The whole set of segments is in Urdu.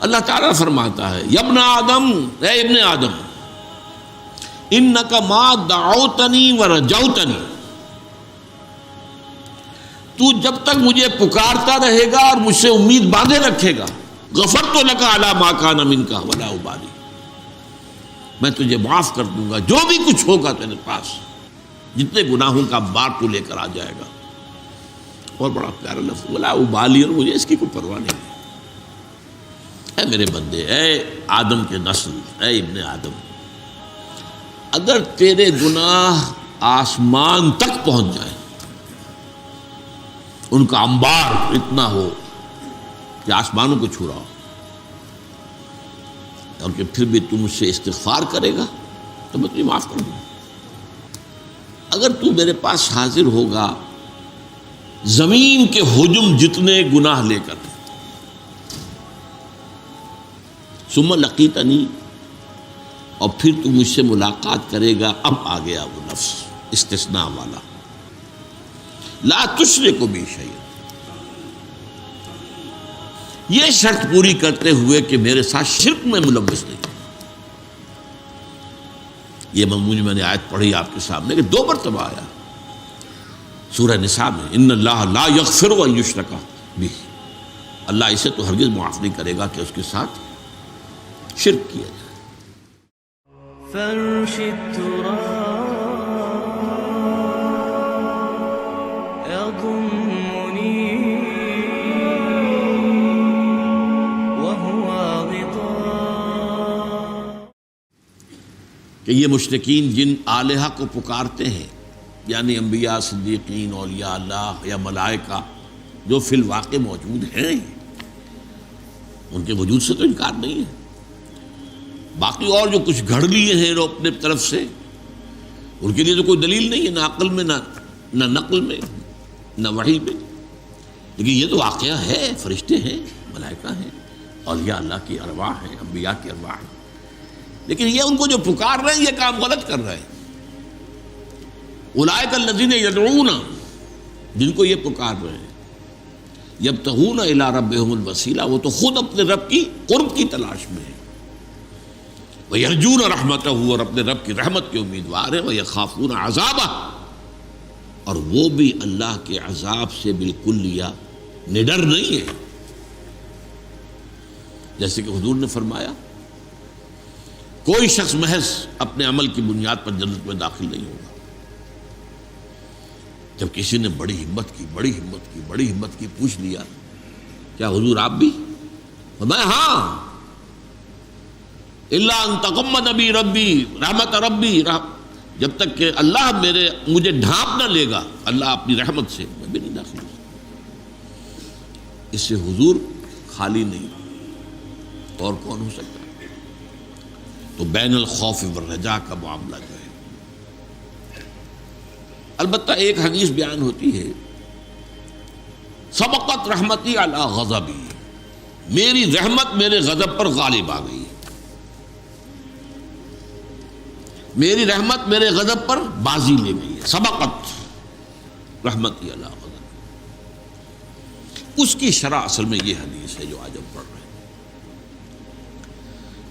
اللہ تعالیٰ فرماتا ہے یا ابن آدم، اے ابن آدم، انک ما دعوتنی ورجوتنی، تو جب تک مجھے پکارتا رہے گا اور مجھ سے امید باندھے رکھے گا، غفرت لک علی ما کان منک ولا ابالی، میں تجھے معاف کر دوں گا جو بھی کچھ ہوگا تیرے پاس، جتنے گناہوں کا بار تو لے کر آ جائے گا۔ اور بڑا پیارا لفظ ولا ابالی، اور مجھے اس کی کوئی پرواہ نہیں ہے۔ اے میرے بندے، اے آدم کے نسل، اے ابن آدم، اگر تیرے گناہ آسمان تک پہنچ جائیں، ان کا انبار اتنا ہو کہ آسمانوں کو چھو رہا ہو، اور کہ پھر بھی تم مجھ سے استغفار کرے گا تو میں تجھے معاف کر دوں گا۔ اگر تو میرے پاس حاضر ہوگا زمین کے حجم جتنے گناہ لے کر، ثم لقیتنی، اور پھر تو مجھ سے ملاقات کرے گا، اب آ گیا وہ لفظ استثناء والا، لا تشرک بی شیئا، یہ شرط پوری کرتے ہوئے کہ میرے ساتھ شرک میں ملوث نہیں۔ یہ مضمون میں نے آیت پڑھی آپ کے سامنے کہ 2 مرتبہ آیا سورہ نساء میں، ان اللہ لا یغفر ان یشرک بہ، اللہ اسے تو ہرگز معاف نہیں کرے گا کہ اس کے ساتھ شرک کیا جائے۔ فرش التراب يضمني وهو غطاء، کہ یہ مشرکین جن آلہہ کو پکارتے ہیں، یعنی انبیاء، صدیقین، اولیاء اللہ یا ملائکہ جو فی الواقع موجود ہیں، ان کے وجود سے تو انکار نہیں ہے، باقی اور جو کچھ گھڑ لیے ہیں وہ اپنے طرف سے، ان کے لیے تو کوئی دلیل نہیں ہے، نہ عقل میں، نہ نقل میں، نہ وحی میں، لیکن یہ تو واقعہ ہے، فرشتے ہیں، ملائکہ ہیں، اولیاء اللہ کی ارواح ہیں، انبیاء کی ارواح ہیں، لیکن یہ ان کو جو پکار رہے ہیں یہ کام غلط کر رہے ہیں۔ اولئک الذین یدعون، جن کو یہ پکار رہے ہیں، یبتغون الی ربہم الوسیلہ، وہ تو خود اپنے رب کی قرب کی تلاش میں ہیں، وَيَرْجُونَ رَحْمَتَهُ، اور اپنے رب کی رحمت کے امیدوار ہیں، وَيَخَافُونَ عَذَابَهُ، اور وہ بھی اللہ کے عذاب سے بالکل نڈر نہیں ہے۔ جیسے کہ حضور نے فرمایا کوئی شخص محض اپنے عمل کی بنیاد پر جنت میں داخل نہیں ہوگا۔ جب کسی نے بڑی ہمت کی پوچھ لیا کیا حضور آپ بھی؟ میں ہاں، الا ان تغمد بی ربی رحمت ربی، جب تک کہ اللہ مجھے ڈھانپ نہ لے گا اللہ اپنی رحمت سے، میں بھی نہیں داخل ہوں۔ اس سے حضور خالی نہیں، اور کون ہو سکتا؟ تو بین الخوف والرجاء کا معاملہ جو ہے، البتہ ایک حدیث بیان ہوتی ہے سبقت رحمتی علی غضبی، میری رحمت میرے غضب پر غالب آ گئی، میری رحمت میرے غضب پر بازی لے گئی ہے، سبقت رحمتی علی غضب۔ اس کی شرح اصل میں یہ حدیث ہے جو آج ہم پڑھ رہے ہیں،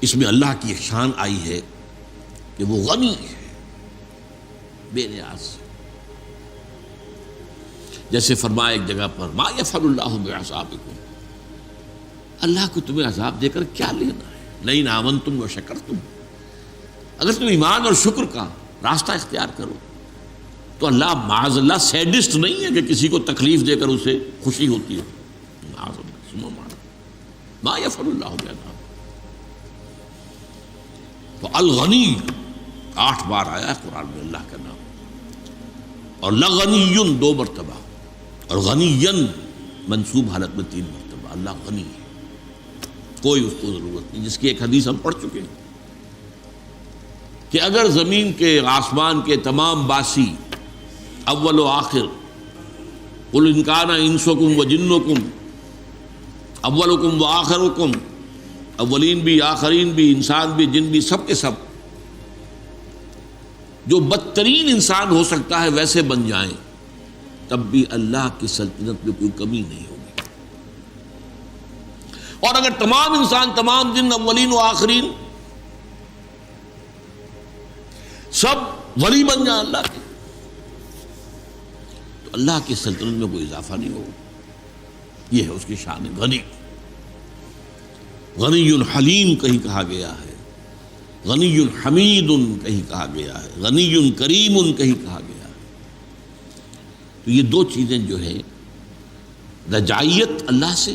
اس میں اللہ کی ایک شان آئی ہے کہ وہ غنی ہے، بے نیاز، جیسے فرمایا ایک جگہ پر ما یفعل اللہ بعذابکم، اللہ کو تمہیں عذاب دے کر کیا لینا ہے، لئن آمنتم وشکرتم، اگر تم ایمان اور شکر کا راستہ اختیار کرو تو اللہ معاذ اللہ سیڈسٹ نہیں ہے کہ کسی کو تکلیف دے کر اسے خوشی ہوتی ہے، معاذ اللہ، ما یفعل اللہ بعذابکم۔ تو الغنی 8 بار آیا ہے قرآن میں اللہ کا نام، اور لغنی 2 مرتبہ، اور غنین منصوب حالت میں 3 مرتبہ، اللہ غنی ہے، کوئی اس کو ضرورت نہیں، جس کی ایک حدیث ہم پڑھ چکے ہیں کہ اگر زمین کے آسمان کے تمام باسی اول و آخر، قل ان کان انسکم و جنکم اولکم و آخرکم، اولین بھی آخرین بھی انسان بھی جن بھی سب کے سب جو بدترین انسان ہو سکتا ہے ویسے بن جائیں، تب بھی اللہ کی سلطنت میں کوئی کمی نہیں ہوگی، اور اگر تمام انسان، تمام جن، اولین و آخرین سب ولی بن جائیں اللہ کے، تو اللہ کی سلطنت میں کوئی اضافہ نہیں ہوگا۔ یہ ہے اس کی شان غنی۔ غنی حلیم کہیں کہا گیا ہے، غنی حمید کہیں کہا گیا ہے، غنی کریم کہیں کہا گیا ہے۔ تو یہ دو چیزیں جو ہیں، رجائیت اللہ سے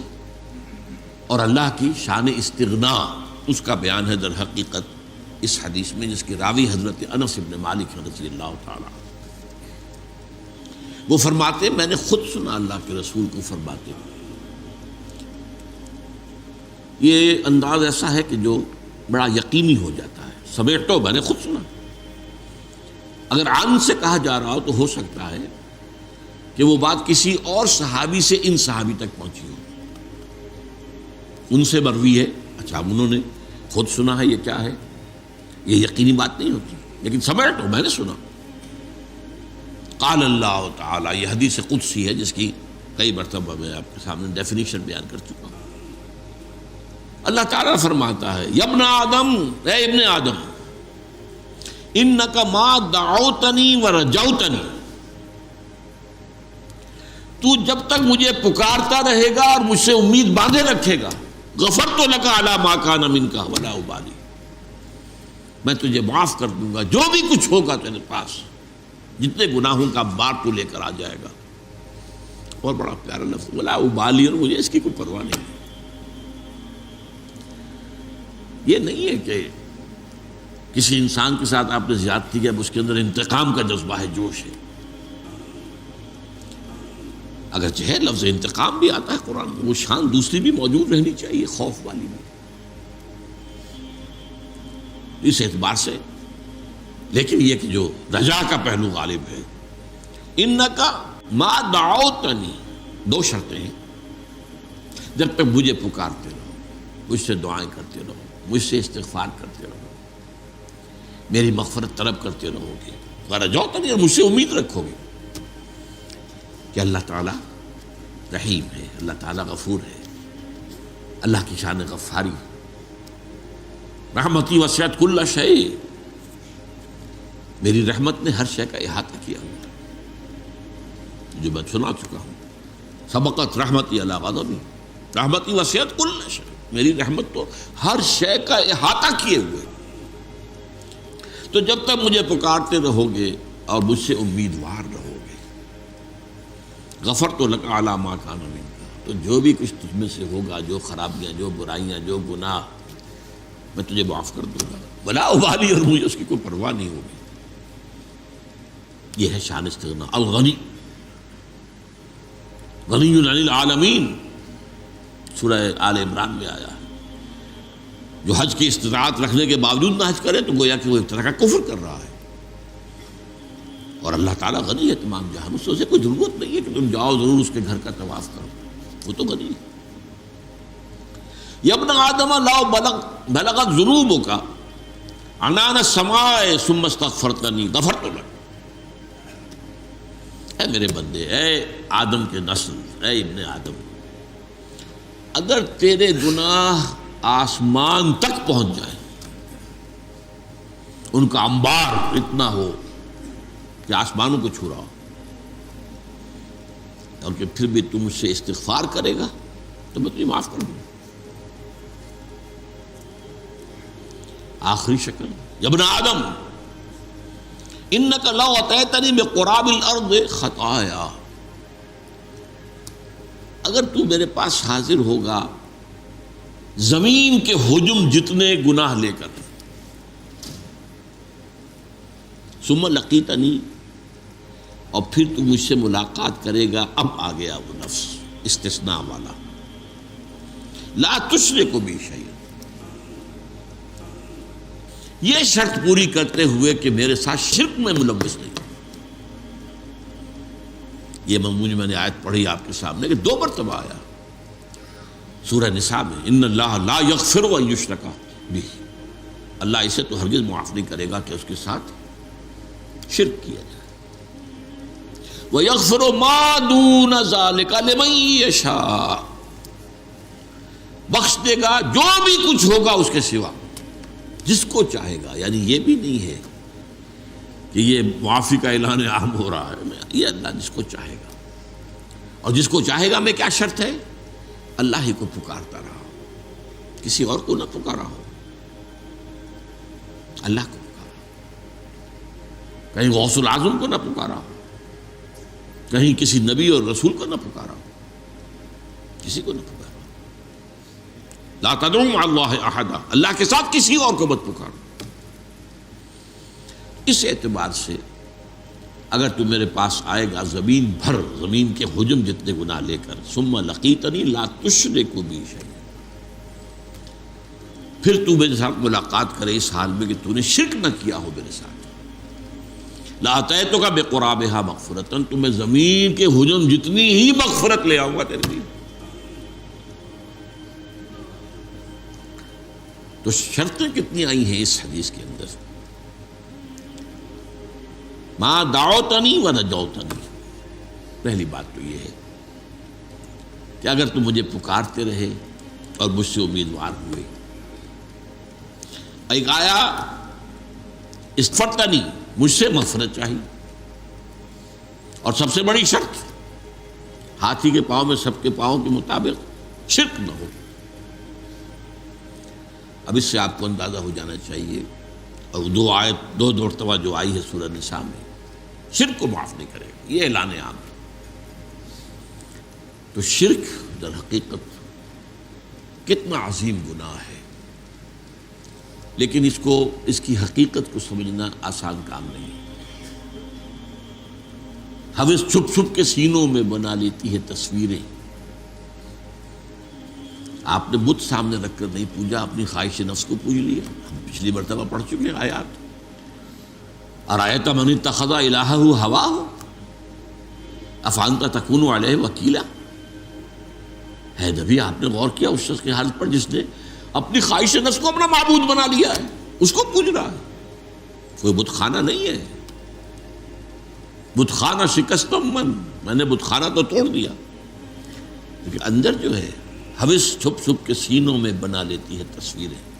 اور اللہ کی شان استغنا، اس کا بیان ہے در حقیقت اس حدیث میں، جس کی راوی حضرت انس بن مالک رضی اللہ تعالی۔ وہ فرماتے میں نے خود سنا اللہ کے رسول کو فرماتے۔ یہ انداز ایسا ہے کہ جو بڑا یقینی ہو جاتا ہے، سمیٹو میں نے خود سنا۔ اگر عن سے کہا جا رہا ہو تو ہو سکتا ہے کہ وہ بات کسی اور صحابی سے ان صحابی تک پہنچی ہو، ان سے مروی ہے، اچھا انہوں نے خود سنا ہے، یہ کیا ہے؟ یہ یقینی بات نہیں ہوتی، لیکن سمیٹو میں نے سنا۔ قال اللہ تعالی، یہ حدیث قدسی ہے جس کی کئی مرتبہ میں آپ کے سامنے ڈیفینیشن بیان کر چکا ہوں۔ اللہ تعالیٰ فرماتا ہے، یا ابن آدم، اے ابن آدم، انک ما دعوتنی ورجوتنی، تو جب تک مجھے پکارتا رہے گا اور مجھ سے امید باندھے رکھے گا، غفرت لک علی ما کان منک ولا ابالی، میں تجھے معاف کر دوں گا جو بھی کچھ ہوگا تیرے پاس، جتنے گناہوں کا بار تو لے کر آ جائے گا۔ اور بڑا پیارا لفظ، ولا ابالی، اور مجھے اس کی کوئی پرواہ نہیں۔ یہ نہیں ہے کہ کسی انسان کے ساتھ آپ نے زیادتی کیا، اس کے اندر انتقام کا جذبہ ہے، جوش ہے۔ اگرچہ ہے لفظ انتقام بھی آتا ہے قرآن میں، وہ شان دوسری بھی موجود رہنی چاہیے، خوف والی بھی، اس اعتبار سے۔ لیکن یہ کہ جو رجا کا پہلو غالب ہے، انکا ما دعوتنی، دو شرطیں ہیں، جب تک مجھے پکارتے رہو، مجھ سے دعائیں کرتے رہو، مجھ سے استغفار کرتے رہو، میری مغفرت طلب کرتے رہو گے، ورجوتنی، اور مجھ سے امید رکھو گے کہ اللہ تعالیٰ رحیم ہے، اللہ تعالیٰ غفور ہے، اللہ کی شان غفاری، رحمتی وسعت کل شیء، میری رحمت نے ہر شے کا احاطہ کیا ہوا، جو میں سنا چکا ہوں۔ سبقت رحمتی علی غضبی، رحمتی وسعت کل شیء، میری رحمت تو ہر شے کا احاطہ کیے ہوئے۔ تو جب تک مجھے پکارتے رہو گے اور مجھ سے امیدوار رہو گے، غفرت لک علی ما کان منک، تو جو بھی کچھ تجھ میں سے ہوگا، جو خرابیاں، جو برائیاں، جو گناہ، میں تجھے معاف کر دوں گا، ولا ابالی، اور مجھے اس کی کوئی پرواہ نہیں ہوگی۔ یہ ہے شان استغنا، الغنی، غنی عن العالمین، سورہ آل عمران میں آیا ہے۔ جو حج کی استطاعت رکھنے کے باوجود نہ حج کرے تو گویا کہ وہ ایک طرح کا کفر کر رہا ہے، اور اللہ تعالیٰ غنی ہے تمام جہان، اس سے اسے کوئی ضرورت نہیں ہے کہ تم جاؤ ضرور اس کے گھر کا طواف کرو، وہ تو غنی ہے۔ یا ابن آدم لو بلغت ذنوبک عنان السماء ثم استغفرتنی غفرت لک، اے میرے بندے، اے آدم کے نسل، اے ابن آدم، اگر تیرے گناہ آسمان تک پہنچ جائیں، ان کا انبار اتنا ہو کہ آسمانوں کو چھو رہا ہو، اور کہ پھر بھی تم مجھ سے استغفار کرے گا تو میں تمہیں معاف کر دوں گا۔ آخری شکل، یا ابن آدم انک لو اتیتنی بقراب الارض خطایا، اگر تو میرے پاس حاضر ہوگا زمین کے حجم جتنے گناہ لے کر، ثم لقیتنی، اور پھر تو مجھ سے ملاقات کرے گا، اب آ گیا وہ لفظ استثناء والا، لا تشرک بی شیئا، یہ شرط پوری کرتے ہوئے کہ میرے ساتھ شرک میں ملوث نہیں۔ یہ مضمون میں نے آیت پڑھی آپ کے سامنے کہ 2 مرتبہ آیا سورہ نساء میں، ان اللہ لا یغفر ان یشرک بہ، اللہ اسے تو ہرگز معاف نہیں کرے گا کہ اس کے ساتھ شرک کیا جائے، وَيَغْفِرُ مَا دُونَ ذَلِكَ لِمَن يَشَاءُ، بخش دے گا جو بھی کچھ ہوگا اس کے سوا، جس کو چاہے گا. یعنی یہ بھی نہیں ہے کہ یہ معافی کا اعلان عام ہو رہا ہے، یہ اللہ جس کو چاہے گا، اور جس کو چاہے گا میں کیا شرط ہے؟ اللہ ہی کو پکارتا رہا ہو، کسی اور کو نہ پکارا ہو، اللہ کو پکارا، کہیں غوث العظم کو نہ پکارا ہو، کہیں کسی نبی اور رسول کو نہ پکارا ہو، کسی کو نہ پکارا. لا تدعوا مع اللہ احدا، اللہ کے ساتھ کسی اور کو مت پکارو. اس اعتبار سے اگر تو میرے پاس آئے گا زمین بھر، زمین کے حجم جتنے گناہ لے کر، ثم لقیتنی لا تشرک بی شیئا، پھر تو میرے ساتھ ملاقات کرے اس حال میں کہ تو نے شرک نہ کیا ہو میرے ساتھ، لاتیتک بقرابها مغفرۃ، تو میں زمین کے حجم جتنی ہی مغفرت لے آؤں گا تیرے لیے. تو شرطیں کتنی آئی ہیں اس حدیث کے اندر. ما دعوتنی و نجوتنی، پہلی بات تو یہ ہے کہ اگر تم مجھے پکارتے رہے اور مجھ سے امیدوار ہوئے. ایک آیا استفتنی، مجھ سے مغفرت چاہیے، اور سب سے بڑی شرط ہاتھی کے پاؤں میں سب کے پاؤں کے مطابق شرک نہ ہو. اب اس سے آپ کو اندازہ ہو جانا چاہیے، اور دو مرتبہ جو آئی ہے سورہ نساء میں، شرک کو معاف نہیں کرے گا، یہ اعلان عام ہے. تو شرک در حقیقت کتنا عظیم گناہ ہے، لیکن اس کی حقیقت کو سمجھنا آسان کام نہیں. ہوس چھپ چھپ کے سینوں میں بنا لیتی ہے تصویریں. آپ نے بت سامنے رکھ کر نہیں پوجا، اپنی خواہش نفس کو پوج لیا. ہم پچھلی مرتبہ پڑھ چکے ہیں آیات. ارأیت من اتخذ الہہ ہواہ افانت تکون علیہ وکیلا. ہے نبی، آپ نے غور کیا اس شخص کی حالت پر جس نے اپنی خواہش نفس کو اپنا معبود بنا لیا ہے، اس کو پوج رہا ہے. کوئی بت خانہ نہیں ہے، بت خانہ شکستم میں نے بت خانہ تو توڑ دیا، لیکن اندر جو ہے ہوس چھپ چھپ کے سینوں میں بنا لیتی ہے تصویریں.